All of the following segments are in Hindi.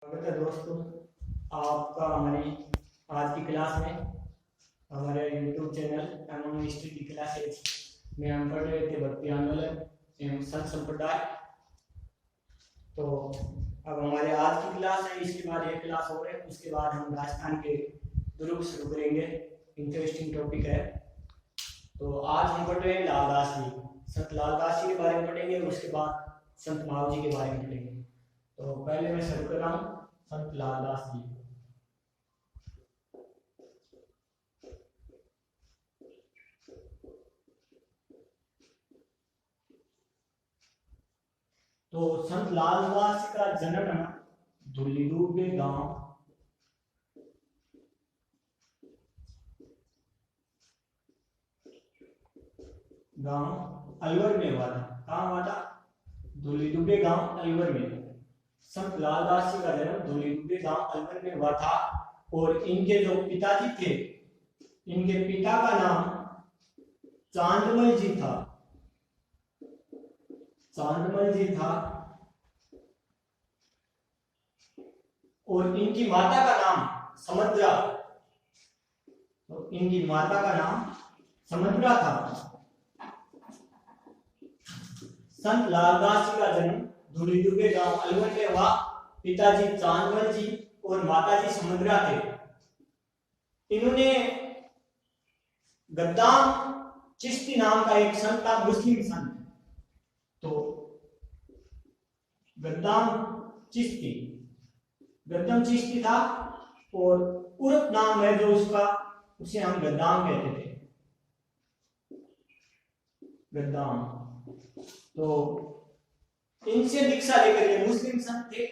स्वागत है दोस्तों आपका हमारी आज की क्लास में। हमारे YouTube चैनल एवं हिस्ट्री की क्लासेज में हम पढ़ रहे थे भक्ति आंदोलन एवं संत संप्रदाय। तो अब हमारे आज की क्लास है, इसके बाद एक क्लास और है, उसके बाद हम राजस्थान के दुर्ग शुरू करेंगे। इंटरेस्टिंग टॉपिक है। तो आज हम पढ़ रहे हैं लालदास जी, संत लालदास जी के बारे में पढ़ेंगे, उसके बाद संत माव जी के बारे में पढ़ेंगे। तो पहले मैं शुरू कर रहा हूँ संत लालदास जी। तो संत लालदास का जन्म धुलीडूबे गांव अलवर में हुआ था। कहाँ हुआ था? धुलीडूबे गांव अलवर में। संत लालदास जी का जन्म धुलीडूबे गांव अलवर में हुआ था। और इनके जो पिताजी थे, इनके पिता का नाम चांदमल जी था। चांदमल जी था। और इनकी माता का नाम समद्रा। तो इनकी माता का नाम समद्रा था। संत लालदास जी का जन्म धुलीडूबे गांव अलवर में हुआ। पिताजी चांदमल जी और माताजी समद्रा थे। इन्होंने गद्दाम चिश्ती नाम का एक संत था, मुस्लिम संत। तो गद्दाम चिश्ती था। और उर्फ नाम है जो उसका, उसे हम गद्दाम कहते थे, गद्दाम। तो इनसे दीक्षा लेकर, ये मुस्लिम संत थे,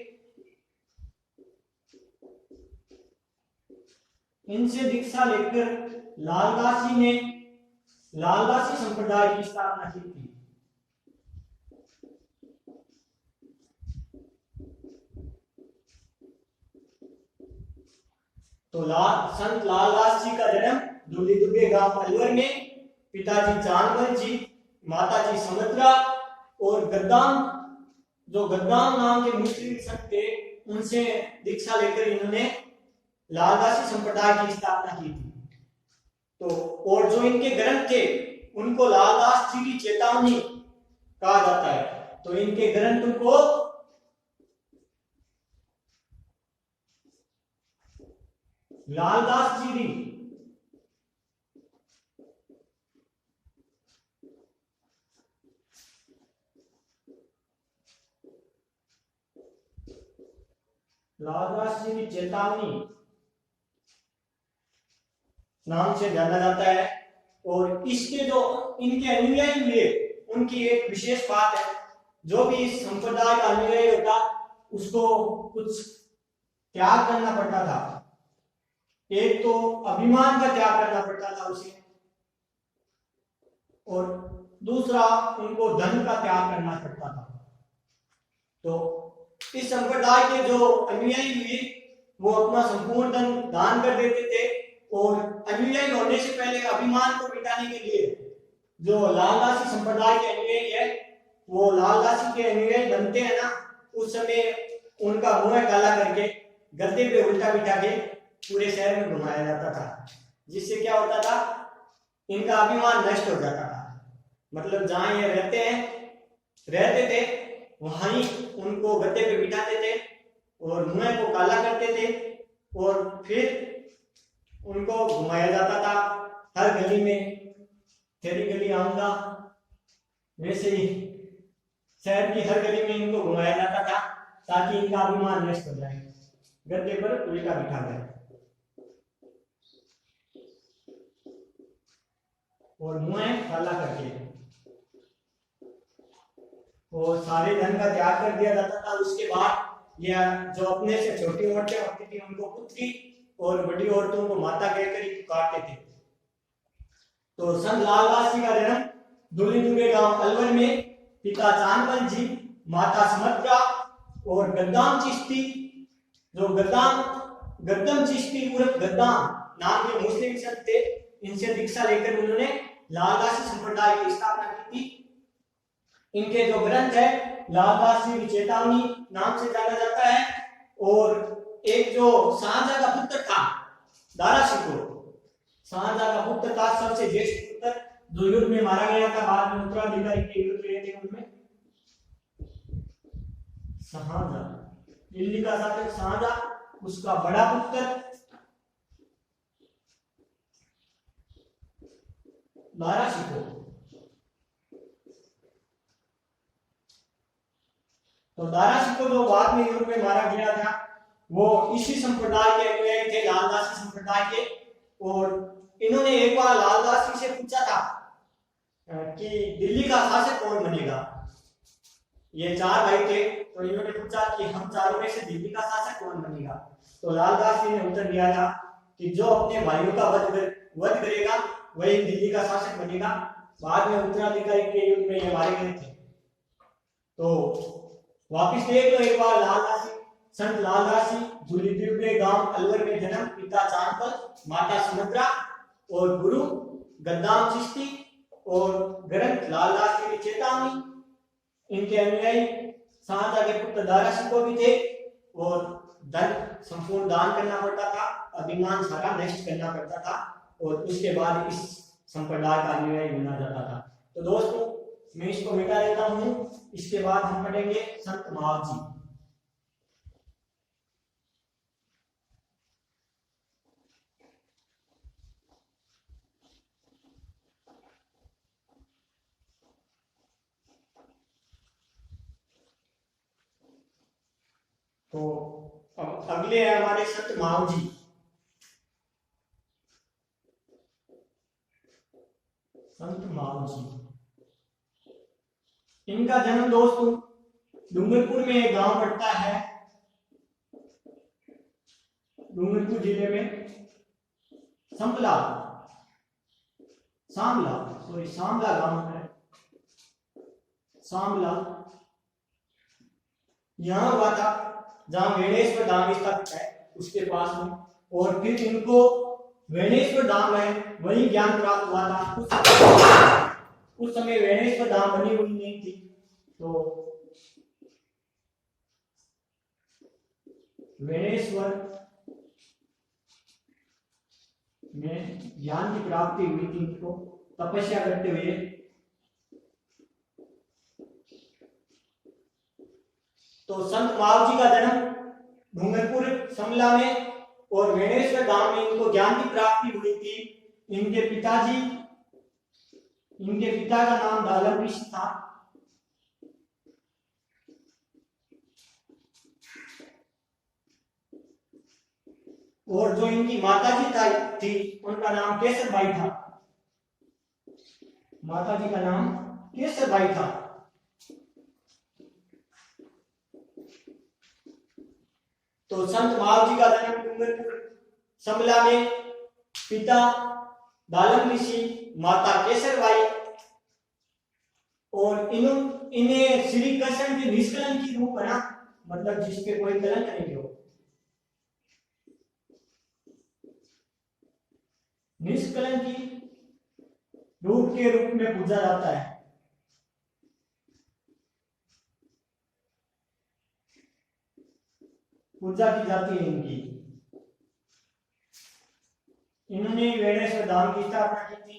इनसे दीक्षा लेकर लालदास जी ने लालदासी संप्रदाय की स्थापना की थी। तो संत लालदास जी का जन्म धुलीडूबे गांव अलवर में। पिताजी चांदमल जी, माताजी समद्रा और गद्दाम, जो गद्दाम नाम के मुस्लिम संत थे, उनसे दीक्षा लेकर इन्होंने लालदासी संप्रदाय की स्थापना की थी। तो और जो इनके ग्रंथ थे उनको लालदास जी की चेतावनी कहा जाता है। तो इनके ग्रंथ को लालदास जी की चेतावनी नाम से जाना जाता है। और इसके जो इनके अनुयायी हुए, उनकी एक विशेष बात है, जो भी इस संप्रदाय का अनुयायी होता उसको कुछ त्याग करना पड़ता था। एक तो अभिमान का त्याग करना पड़ता था उसे, और दूसरा उनको धन का त्याग करना पड़ता था। तो इस संप्रदाय के जो अनुयायी हुए वो अपना संपूर्ण धन दान कर देते थे। और अनुयायी होने से पहले अभिमान को मिटाने के लिए जो लालदासी संप्रदाय के अनुयायी है, वो लालदासी के अनुयायी बनते हैं ना, उस समय उनका मुंह काला करके गद्दे पे उल्टा बिठा के पूरे शहर में घुमाया जाता था। जिससे क्या होता था, इनका अभिमान नष्ट हो जाता था। मतलब जहां ये रहते थे वहां ही उनको गद्दे पे बिठाते थे और मुंह को काला करते थे, और फिर उनको घुमाया जाता था हर गली में। तेरी गली आऊंगा, वैसे ही शहर की हर गली में इनको घुमाया जाता था ताकि इनका अभिमान नष्ट हो जाए, गद्दे पर उल्टा बिठा जाए और मुंह काला करके। और सारे धन का त्याग कर दिया जाता था। उसके बाद यह जो अपने से छोटी औरतें होती थी उनको पुत्री और बड़ी औरतों को माता कहकर ही पुकारते थे। तो संत लालदास जी का जन्म धुलीडूबे गांव अलवर में। पिता चांदमल जी, माता समद्रा और गद्दाम चिश्ती, जो गद्दाम चिश्ती उर्फ गद्दाम नाम के मुस्लिम संत थे, इनसे दीक्षा लेकर उन्होंने लालदासी संप्रदाय की स्थापना की थी। इनके जो ग्रंथ है लालदास जी की चेतावनी नाम से जाना जाता है। और एक जो शाहजहां का पुत्र था दाराशिकोह, शाहजहां का पुत्र था, सबसे ज्येष्ठ पुत्र, जो युद्ध में मारा गया था, बाद में उत्तराधिकारी के युद्ध हुए थे उनमें। शाहजहां, दिल्ली का शासक शाहजहां, उसका बड़ा पुत्र दाराशिकोह। तो दाराशिकोह जो बाद में यूरोप में मारा गया था, वो इसी संप्रदाय के अनुयायी थे, लालदासी संप्रदाय के। और इन्होंने एक बार लालदासी से पूछा था कि दिल्ली का शासक कौन बनेगा। ये चार भाई थे, तो इन्होंने पूछा कि हम चारों में से दिल्ली का शासक कौन बनेगा। तो लालदासी ने उत्तर दिया था कि जो अपने भाइयों का वध करेगा वही दिल्ली का शासक बनेगा। बाद में उत्तराधिकारी के युद्ध में ये मारे गए थे। तो वापिस देख लो एक बार, लालदासी, संत लालदासी, जूलीद्वीप के गांव अलवर में जन्म, पिता चांदपल, माता सुभद्रा और गुरु गद्दाम चिश्ती और ग्रंथ लालदासी की चेतावनी। इनके अनुयायी शाहजहां के पुत्र दाराशिकोह भी थे और धन संपूर्ण दान करना पड़ता था, अभिमान सारा नष्ट करना पड़ता था और उसके बाद इस संप्रदाय का अनुयायी बना जाता था। तो दोस्तों मैं इसको मिटा देता हूं। इसके बाद हम पढ़ेंगे संत महावजी। तो अब अगले है हमारे संत महावजी। संत महावजी, इनका जन्म दोस्तों डूंगरपुर में एक गांव पड़ता है, डूंगरपुर जिले में सांबला गांव है, सांबला यहां हुआ था जहां वेणेश्वर धाम स्थित है उसके पास में। और फिर इनको वेणेश्वर धाम है वही ज्ञान प्राप्त हुआ था। उस समय वेणेश्वर धाम बनी हुई नहीं थी, तो वेणेश्वर में ज्ञान की प्राप्ति हुई थी इनको तपस्या करते हुए। तो संत महावजी का जन्म डूंगरपुर समला में और वेणेश्वर धाम में इनको ज्ञान की प्राप्ति हुई थी। इनके पिता का नाम दालम ऋषि था। और जो इनकी माताजी थी उनका नाम केसरबाई था। माताजी का नाम केसरबाई था। तो संत महावजी का जन्म डूंगरपुर समला में, पिता दालम ऋषि, माता केसरबाई। और इन्हें श्री कृष्ण के निष्कलंक की रूप बना, मतलब जिसपे कोई कलंक नहीं हो, निष्कलंक की रूप के रूप में पूजा जाता है। पूजा की जाती है इनकी। इन्होंने वेणेश्वर धाम की स्थापना की थी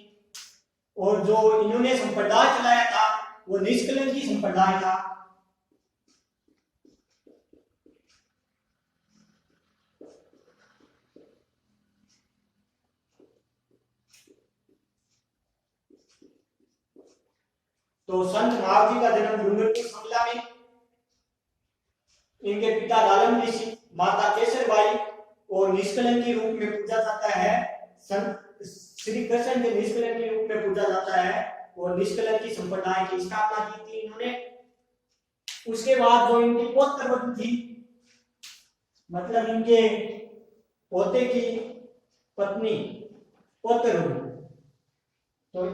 और जो इन्होंने संप्रदाय चलाया था वो निष्कलंकी संप्रदाय था। तो संत महावजी का जन्म डूंगरपुर समला में, इनके पिता दालम ऋषि, माता केसरबाई और निष्कलंकी रूप में पूजा जाता है। संत श्री कृष्ण के निष्कलंकी रूप में पूजा जाता है और निष्कलंकी संप्रदाय की स्थापना की थी इन्होंने। उसके बाद जो इनकी पौत्र थी, मतलब इनके पोते की पत्नी पौत्र, तो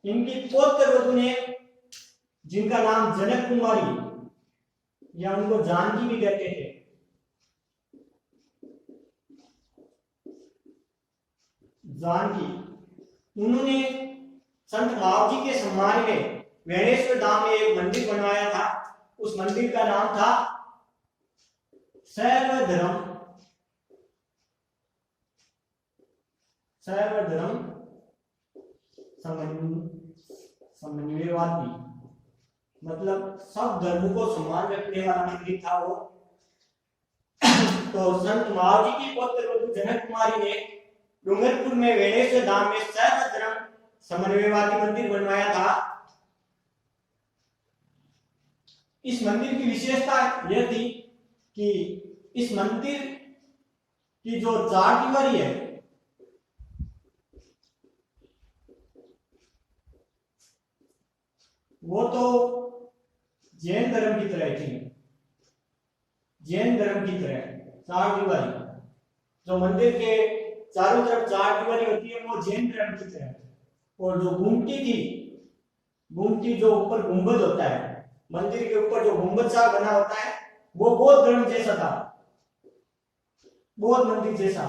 इनकी पौत्र वधु ने, जिनका नाम जनक कुमारी या उनको जानकी भी कहते थे, जानकी, उन्होंने संत महावजी के सम्मान में वेणेश्वर धाम में एक मंदिर बनवाया था। उस मंदिर का नाम था सर्वधर्म समन्वयवादी, मतलब सब धर्मों को सम्मान रखने वाला मंदिर था वो। तो संत महावीर की पुत्र जनक कुमारी ने डूंगरपुर में वेणेश्वर धाम में सर्वधर्म समन्वयवादी मंदिर बनवाया था। इस मंदिर की विशेषता यह थी कि इस मंदिर की जो चार दीवारी है वो तो जैन धर्म की तरह थी, जैन धर्म की तरह चार दीवारी, जो मंदिर के चारों तरफ चार दीवारी होती है वो जैन धर्म की तरह। और जो गुमटी थी, गुमटी जो ऊपर गुंबद होता है, मंदिर के ऊपर जो गुंबद सा बना होता है वो बौद्ध धर्म जैसा था, बौद्ध मंदिर जैसा,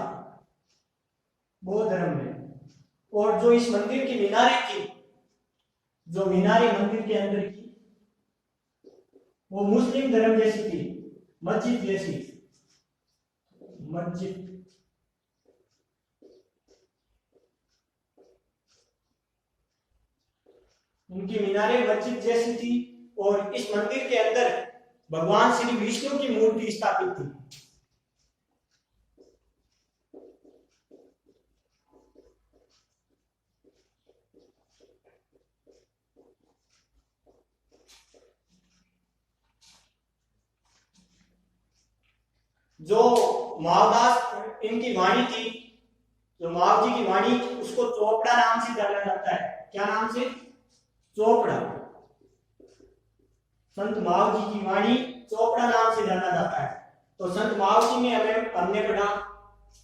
बौद्ध धर्म में। और जो इस मंदिर की मीनारें थी, जो मीनारें मंदिर के अंदर की, वो मुस्लिम धर्म जैसी थी, मस्जिद जैसी, मस्जिद। उनकी मीनारें मस्जिद जैसी थी। और इस मंदिर के अंदर भगवान श्री विष्णु की मूर्ति स्थापित थी। जो महावदास इनकी वाणी थी, जो महाव जी की वाणी, उसको चोपड़ा नाम से जाना जाता है। क्या नाम से? चोपड़ा। संत महाव जी की वाणी चोपड़ा नाम से जाना जाता है। तो संत महाव जी में हमने पढ़ा,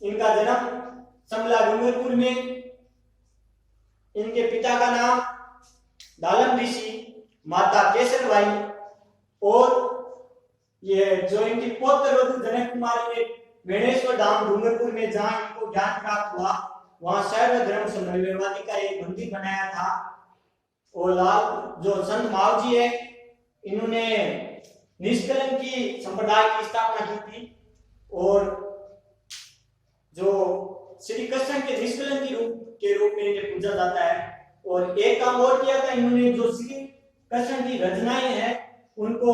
इनका जन्म समला डूंगरपुर में, इनके पिता का नाम दालम ऋषि, माता केसरबाई, और ये जो इनकी पौत्र जनक कुमारी ने वेणेश्वर धाम डूंगरपुर में जहां इनको ज्ञान प्राप्त हुआ, वहां सर्वधर्म समन्वयवादी का एक मंदिर बनाया था। और लाल जो संत महाव जी है, इन्होंने निष्कलन की संप्रदाय की स्थापना की थी। और जो श्री कृष्ण के निष्कलन के रूप में इन्हें पूजा जाता है। और एक काम और किया था इन्होंने, जो श्री कृष्ण की रचनाएं हैं उनको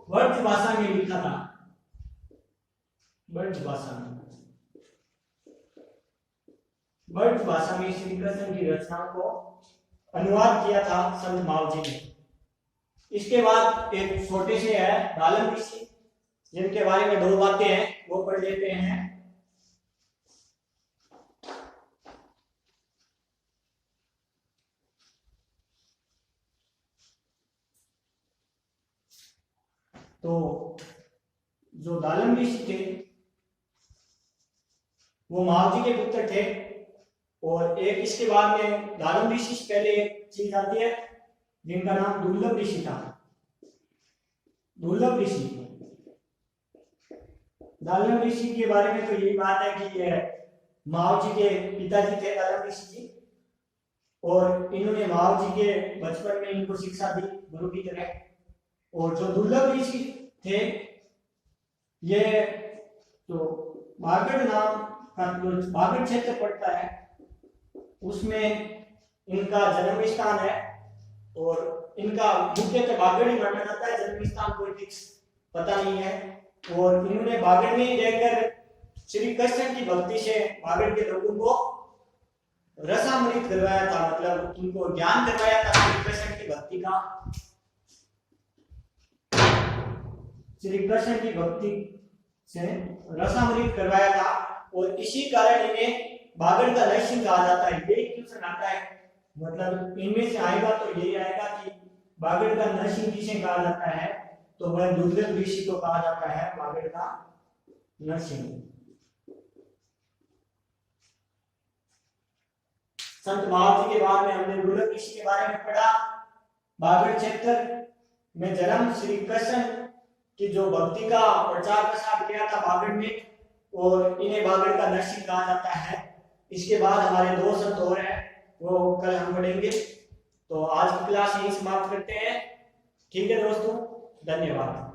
ब्रज भाषा में लिखा था, ब्रज भाषा में, ब्रज भाषा में श्री कृष्ण की रचनाओं को अनुवाद किया था संत महाव जी ने। इसके बाद एक छोटे से है दालम ऋषि, जिनके बारे में दो बातें हैं वो पढ़ लेते हैं। तो जो दालम ऋषि थे वो महाव जी के पुत्र थे। और एक इसके बाद में दालम ऋषि से पहले एक चीज आती है जिनका नाम दुर्लभ ऋषि था। दुर्लभ ऋषि, दालम ऋषि के बारे में तो यही बात है कि ये महाव जी के पिताजी थे दालम ऋषि जी, और इन्होंने महाव जी के बचपन में इनको शिक्षा दी गुरु की तरह। और जो दुर्लभ ऋषि थे, ये तो बागड़ नाम का जो बागड़ क्षेत्र पड़ता है उसमें इनका जन्म स्थान है। और इनका मुख्यतः बागड़ ही माना जाता है, जन्म स्थान कोई फिक्स पता नहीं है। और इन्होंने बागड़ में रहकर श्री कृष्ण की भक्ति से बागड़ के लोगों को रसामृत करवाया था, मतलब उनको ज्ञान करवाया था श्री कृष्ण की भक्ति का, श्री कृष्ण की भक्ति से रसामृत करवाया था। और इसी कारण इन्हें बागड़ का नरसिंह कहा जाता है। ये क्वेश्चन आता है, मतलब इनमें से आएगा तो यही आएगा कि बागड़ का नरसिंह किसे कहा जाता है, तो वह दुर्लभ ऋषि को कहा जाता है बागड़ का नरसिंह। संत महाव जी के बाद में हमने दुर्लभ ऋषि के बारे में पढ़ा। बागड़ क्षेत्र में जन्म, श्री कृष्ण की जो भक्ति का प्रचार प्रसार किया था बागड़ में, और इन्हें बागड़ का नरसिंह कहा जाता है। इसके बाद हमारे दो संत और हैं, वो कल हम पढ़ेंगे। तो आज की क्लास यही समाप्त करते हैं। ठीक है दोस्तों, धन्यवाद।